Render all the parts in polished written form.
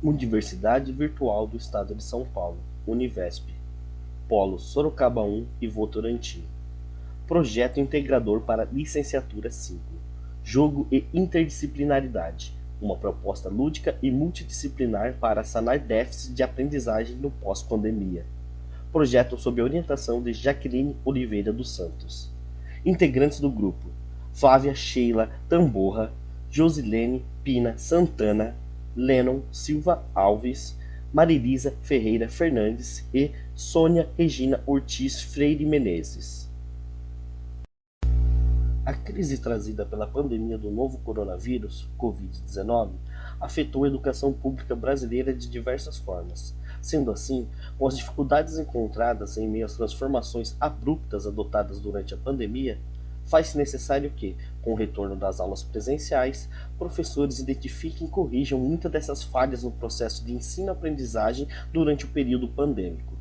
Universidade Virtual do Estado de São Paulo, Univesp, Polo Sorocaba 1 e Votorantim. Projeto integrador para Licenciatura 5. Jogo e interdisciplinaridade. Uma proposta lúdica e multidisciplinar para sanar déficits de aprendizagem no pós-pandemia. Projeto sob a orientação de Jaqueline Oliveira dos Santos. Integrantes do grupo: Flávia Sheila Tamborra, Josilene Pina Santana, Lennon Silva Alves, Marilisa Ferreira Fernandes e Sônia Regina Ortiz Freire Menezes. A crise trazida pela pandemia do novo coronavírus, Covid-19, afetou a educação pública brasileira de diversas formas. Sendo assim, com as dificuldades encontradas em meio às transformações abruptas adotadas durante a pandemia, faz-se necessário que, com o retorno das aulas presenciais, professores identifiquem e corrijam muitas dessas falhas no processo de ensino-aprendizagem durante o período pandêmico,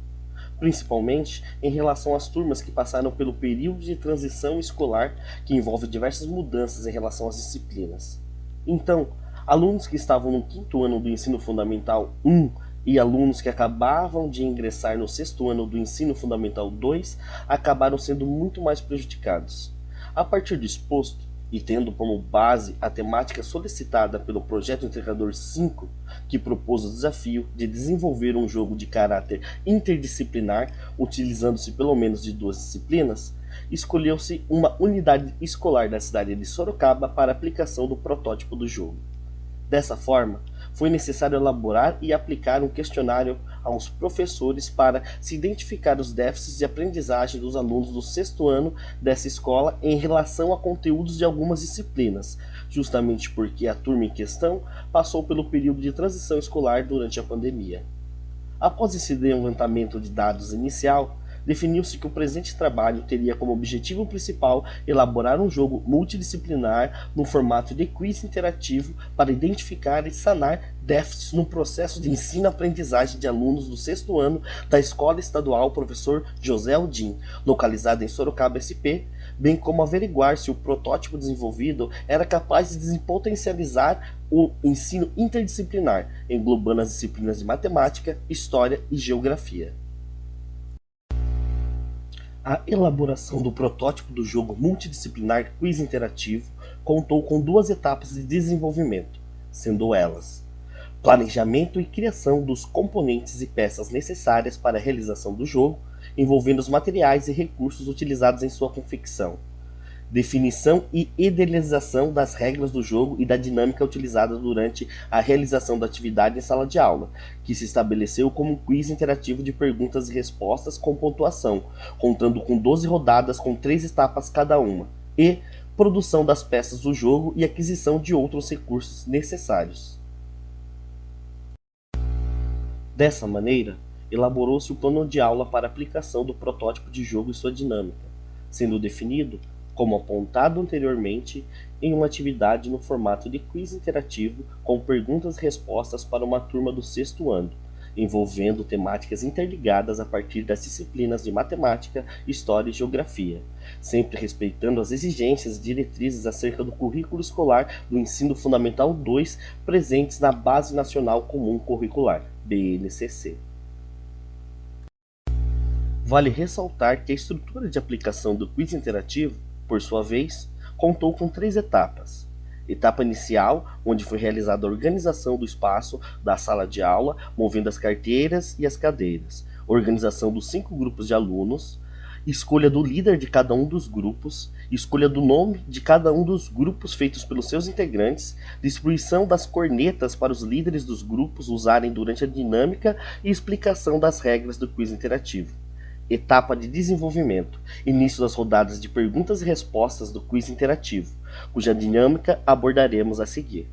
principalmente em relação às turmas que passaram pelo período de transição escolar, que envolve diversas mudanças em relação às disciplinas. Então, alunos que estavam no 5º ano do ensino fundamental 1 e alunos que acabavam de ingressar no 6º ano do ensino fundamental 2 acabaram sendo muito mais prejudicados. A partir do exposto, e tendo como base a temática solicitada pelo Projeto Integrador 5, que propôs o desafio de desenvolver um jogo de caráter interdisciplinar, utilizando-se pelo menos de 2 disciplinas, escolheu-se uma unidade escolar da cidade de Sorocaba para a aplicação do protótipo do jogo. Dessa forma, foi necessário elaborar e aplicar um questionário aos professores para se identificar os déficits de aprendizagem dos alunos do 6º ano dessa escola em relação a conteúdos de algumas disciplinas, justamente porque a turma em questão passou pelo período de transição escolar durante a pandemia. Após esse levantamento de dados inicial, definiu-se que o presente trabalho teria como objetivo principal elaborar um jogo multidisciplinar no formato de quiz interativo para identificar e sanar déficits no processo de ensino-aprendizagem de alunos do 6º ano da Escola Estadual Professor José Aldin, localizada em Sorocaba SP, bem como averiguar se o protótipo desenvolvido era capaz de despotencializar o ensino interdisciplinar, englobando as disciplinas de matemática, história e geografia. A elaboração do protótipo do jogo multidisciplinar quiz interativo contou com 2 etapas de desenvolvimento, sendo elas: planejamento e criação dos componentes e peças necessárias para a realização do jogo, envolvendo os materiais e recursos utilizados em sua confecção, definição e idealização das regras do jogo e da dinâmica utilizada durante a realização da atividade em sala de aula, que se estabeleceu como um quiz interativo de perguntas e respostas com pontuação, contando com 12 rodadas com 3 etapas cada uma, e produção das peças do jogo e aquisição de outros recursos necessários. Dessa maneira, elaborou-se o plano de aula para aplicação do protótipo de jogo e sua dinâmica, sendo definido, como apontado anteriormente, em uma atividade no formato de quiz interativo com perguntas e respostas para uma turma do 6º ano, envolvendo temáticas interligadas a partir das disciplinas de matemática, história e geografia, sempre respeitando as exigências e diretrizes acerca do currículo escolar do Ensino Fundamental 2 presentes na Base Nacional Comum Curricular, BNCC. Vale ressaltar que a estrutura de aplicação do quiz interativo, por sua vez, contou com 3 etapas. Etapa inicial, onde foi realizada a organização do espaço da sala de aula, movendo as carteiras e as cadeiras, organização dos 5 grupos de alunos, escolha do líder de cada um dos grupos, escolha do nome de cada um dos grupos feitos pelos seus integrantes, distribuição das cornetas para os líderes dos grupos usarem durante a dinâmica e explicação das regras do quiz interativo. Etapa de desenvolvimento, início das rodadas de perguntas e respostas do quiz interativo, cuja dinâmica abordaremos a seguir.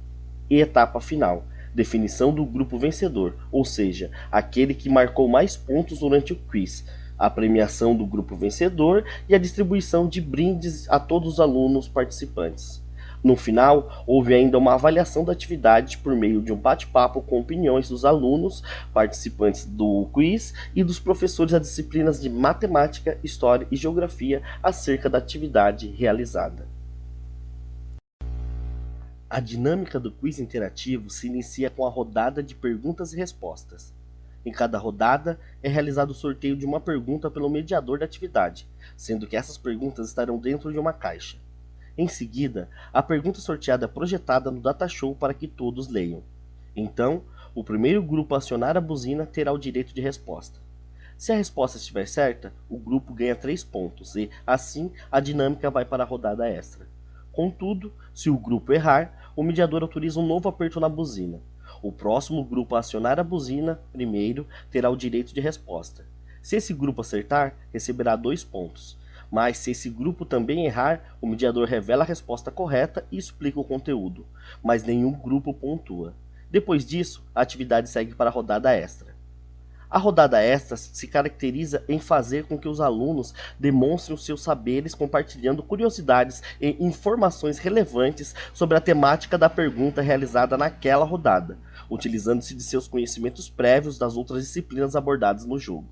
E etapa final, definição do grupo vencedor, ou seja, aquele que marcou mais pontos durante o quiz, a premiação do grupo vencedor e a distribuição de brindes a todos os alunos participantes. No final, houve ainda uma avaliação da atividade por meio de um bate-papo com opiniões dos alunos, participantes do quiz e dos professores das disciplinas de matemática, história e geografia acerca da atividade realizada. A dinâmica do quiz interativo se inicia com a rodada de perguntas e respostas. Em cada rodada é realizado o sorteio de uma pergunta pelo mediador da atividade, sendo que essas perguntas estarão dentro de uma caixa. Em seguida, a pergunta sorteada é projetada no datashow para que todos leiam. Então, o primeiro grupo a acionar a buzina terá o direito de resposta. Se a resposta estiver certa, o grupo ganha 3 pontos e, assim, a dinâmica vai para a rodada extra. Contudo, se o grupo errar, o mediador autoriza um novo aperto na buzina. O próximo grupo a acionar a buzina, primeiro, terá o direito de resposta. Se esse grupo acertar, receberá 2 pontos. Mas se esse grupo também errar, o mediador revela a resposta correta e explica o conteúdo, mas nenhum grupo pontua. Depois disso, a atividade segue para a rodada extra. A rodada extra se caracteriza em fazer com que os alunos demonstrem os seus saberes compartilhando curiosidades e informações relevantes sobre a temática da pergunta realizada naquela rodada, utilizando-se de seus conhecimentos prévios das outras disciplinas abordadas no jogo.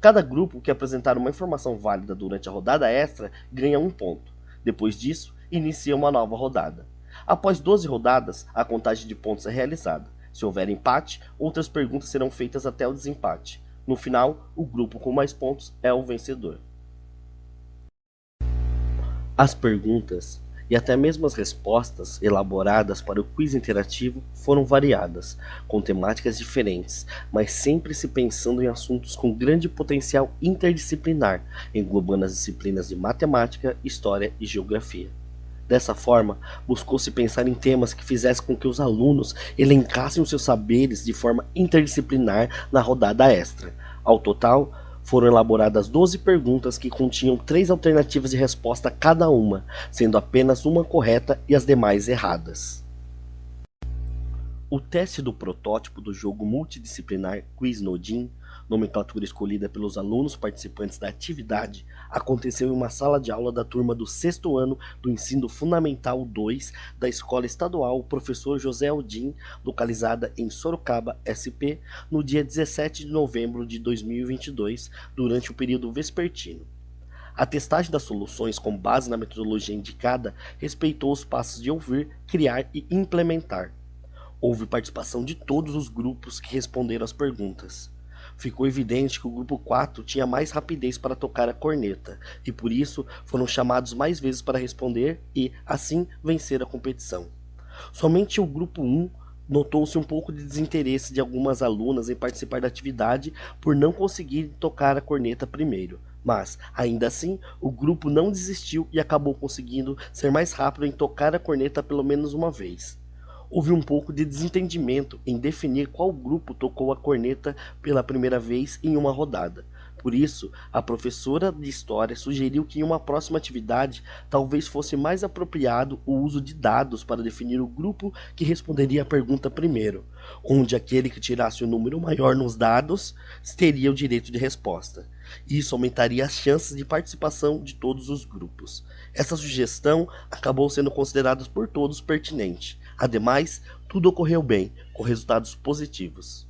Cada grupo que apresentar uma informação válida durante a rodada extra ganha 1 ponto. Depois disso, inicia uma nova rodada. Após 12 rodadas, a contagem de pontos é realizada. Se houver empate, outras perguntas serão feitas até o desempate. No final, o grupo com mais pontos é o vencedor. As perguntas e até mesmo as respostas elaboradas para o quiz interativo foram variadas, com temáticas diferentes, mas sempre se pensando em assuntos com grande potencial interdisciplinar, englobando as disciplinas de matemática, história e geografia. Dessa forma, buscou-se pensar em temas que fizessem com que os alunos elencassem os seus saberes de forma interdisciplinar na rodada extra. Ao total, foram elaboradas 12 perguntas que continham 3 alternativas de resposta cada uma, sendo apenas uma correta e as demais erradas. O teste do protótipo do jogo multidisciplinar Quiz no Odin, nomenclatura escolhida pelos alunos participantes da atividade, aconteceu em uma sala de aula da turma do 6º ano do Ensino Fundamental 2 da Escola Estadual Professor José Odin, localizada em Sorocaba, SP, no dia 17 de novembro de 2022, durante o período vespertino. A testagem das soluções com base na metodologia indicada respeitou os passos de ouvir, criar e implementar. Houve participação de todos os grupos que responderam às perguntas. Ficou evidente que o grupo 4 tinha mais rapidez para tocar a corneta, e por isso foram chamados mais vezes para responder e, assim, vencer a competição. Somente o grupo 1 notou-se um pouco de desinteresse de algumas alunas em participar da atividade por não conseguir tocar a corneta primeiro. Mas, ainda assim, o grupo não desistiu e acabou conseguindo ser mais rápido em tocar a corneta pelo menos uma vez. Houve um pouco de desentendimento em definir qual grupo tocou a corneta pela primeira vez em uma rodada. Por isso, a professora de História sugeriu que em uma próxima atividade talvez fosse mais apropriado o uso de dados para definir o grupo que responderia a pergunta primeiro, onde aquele que tirasse o número maior nos dados teria o direito de resposta. Isso aumentaria as chances de participação de todos os grupos. Essa sugestão acabou sendo considerada por todos pertinente. Ademais, tudo ocorreu bem, com resultados positivos.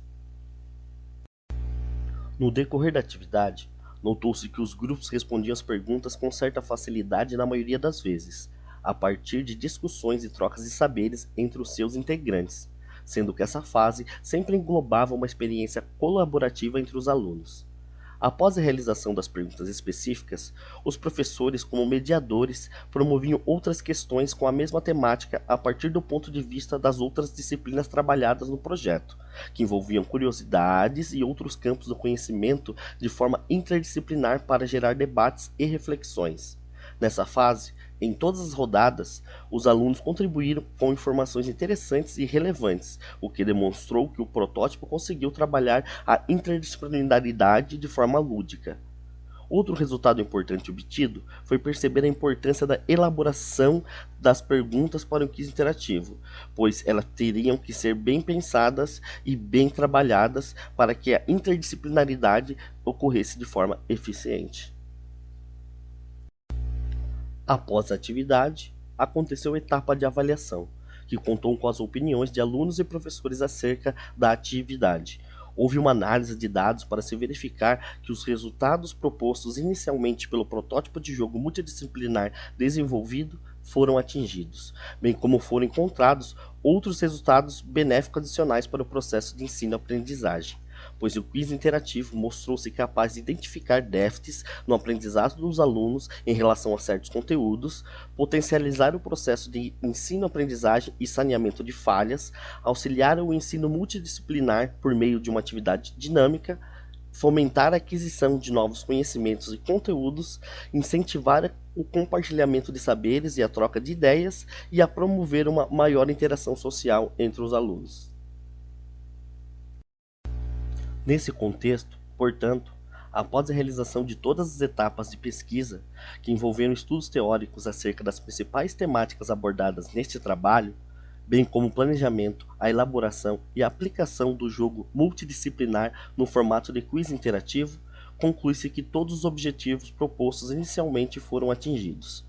No decorrer da atividade, notou-se que os grupos respondiam as perguntas com certa facilidade na maioria das vezes, a partir de discussões e trocas de saberes entre os seus integrantes, sendo que essa fase sempre englobava uma experiência colaborativa entre os alunos. Após a realização das perguntas específicas, os professores, como mediadores, promoviam outras questões com a mesma temática a partir do ponto de vista das outras disciplinas trabalhadas no projeto, que envolviam curiosidades e outros campos do conhecimento de forma interdisciplinar para gerar debates e reflexões. Nessa fase, em todas as rodadas, os alunos contribuíram com informações interessantes e relevantes, o que demonstrou que o protótipo conseguiu trabalhar a interdisciplinaridade de forma lúdica. Outro resultado importante obtido foi perceber a importância da elaboração das perguntas para o quiz interativo, pois elas teriam que ser bem pensadas e bem trabalhadas para que a interdisciplinaridade ocorresse de forma eficiente. Após a atividade, aconteceu a etapa de avaliação, que contou com as opiniões de alunos e professores acerca da atividade. Houve uma análise de dados para se verificar que os resultados propostos inicialmente pelo protótipo de jogo multidisciplinar desenvolvido foram atingidos, bem como foram encontrados outros resultados benéficos adicionais para o processo de ensino-aprendizagem, pois o quiz interativo mostrou-se capaz de identificar déficits no aprendizado dos alunos em relação a certos conteúdos, potencializar o processo de ensino-aprendizagem e saneamento de falhas, auxiliar o ensino multidisciplinar por meio de uma atividade dinâmica, fomentar a aquisição de novos conhecimentos e conteúdos, incentivar o compartilhamento de saberes e a troca de ideias e a promover uma maior interação social entre os alunos. Nesse contexto, portanto, após a realização de todas as etapas de pesquisa que envolveram estudos teóricos acerca das principais temáticas abordadas neste trabalho, bem como o planejamento, a elaboração e a aplicação do jogo multidisciplinar no formato de quiz interativo, conclui-se que todos os objetivos propostos inicialmente foram atingidos,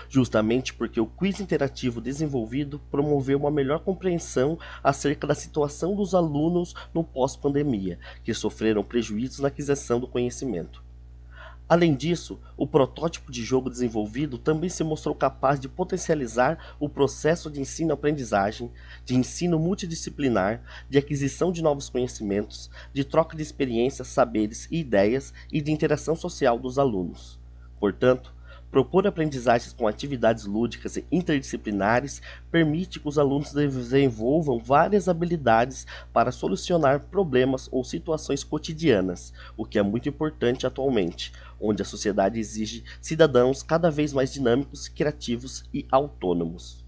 justamente porque o quiz interativo desenvolvido promoveu uma melhor compreensão acerca da situação dos alunos no pós-pandemia, que sofreram prejuízos na aquisição do conhecimento. Além disso, o protótipo de jogo desenvolvido também se mostrou capaz de potencializar o processo de ensino-aprendizagem, de ensino multidisciplinar, de aquisição de novos conhecimentos, de troca de experiências, saberes e ideias e de interação social dos alunos. Portanto, propor aprendizagens com atividades lúdicas e interdisciplinares permite que os alunos desenvolvam várias habilidades para solucionar problemas ou situações cotidianas, o que é muito importante atualmente, onde a sociedade exige cidadãos cada vez mais dinâmicos, criativos e autônomos.